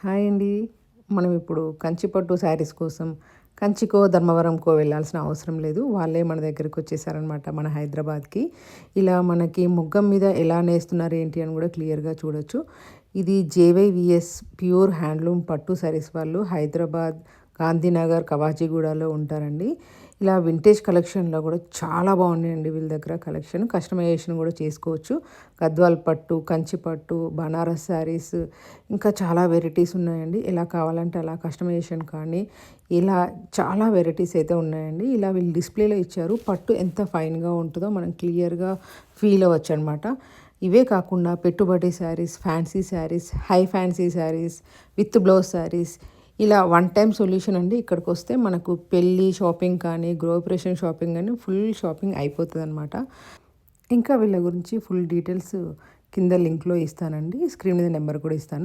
Hi అండి. మనం ఇప్పుడు కంచి పట్టు శారీస్ కోసం కంచికో ధర్మవరంకో వెళ్ళాల్సిన అవసరం లేదు. వాళ్ళే మన దగ్గరికి వచ్చేసారనమాట, మన హైదరాబాద్కి. ఇలా మనకి ముగ్గం మీద ఎలా నేస్తున్నారు ఏంటి అని కూడా క్లియర్గా చూడొచ్చు. ఇది JYVS ప్యూర్ హ్యాండ్లూమ్ పట్టు శారీస్ వాళ్ళు హైదరాబాద్, గాంధీనగర్, కవాజిగూడలో ఉంటారండి. ఇలా వింటేజ్ కలెక్షన్లో కూడా చాలా బాగున్నాయండి వీళ్ళ దగ్గర కలెక్షన్. కస్టమైజేషన్ కూడా చేసుకోవచ్చు. గద్వాల్ పట్టు, కంచి పట్టు, బనారస్ శారీస్, ఇంకా చాలా వెరైటీస్ ఉన్నాయండి. ఎలా కావాలంటే అలా కస్టమైజేషన్ కానీ ఇలా చాలా వెరైటీస్ అయితే ఉన్నాయండి. ఇలా వీళ్ళు డిస్ప్లేలో ఇచ్చారు. పట్టు ఎంత ఫైన్గా ఉంటుందో మనం క్లియర్గా ఫీల్ అవ్వచ్చు అనమాట. ఇవే కాకుండా పెట్టుబడి saris, fancy saris, high fancy saris, with blouse saris, ఇలా వన్ టైం సొల్యూషన్ అండి. ఇక్కడికి వస్తే మనకు పెళ్ళి షాపింగ్ కానీ, గృహప్రవేశం షాపింగ్ కానీ ఫుల్ షాపింగ్ అయిపోతుంది అనమాట. ఇంకా వీళ్ళ గురించి ఫుల్ డీటెయిల్స్ కింద లింక్లో ఇస్తానండి. స్క్రీన్ మీద నెంబర్ కూడా ఇస్తాను.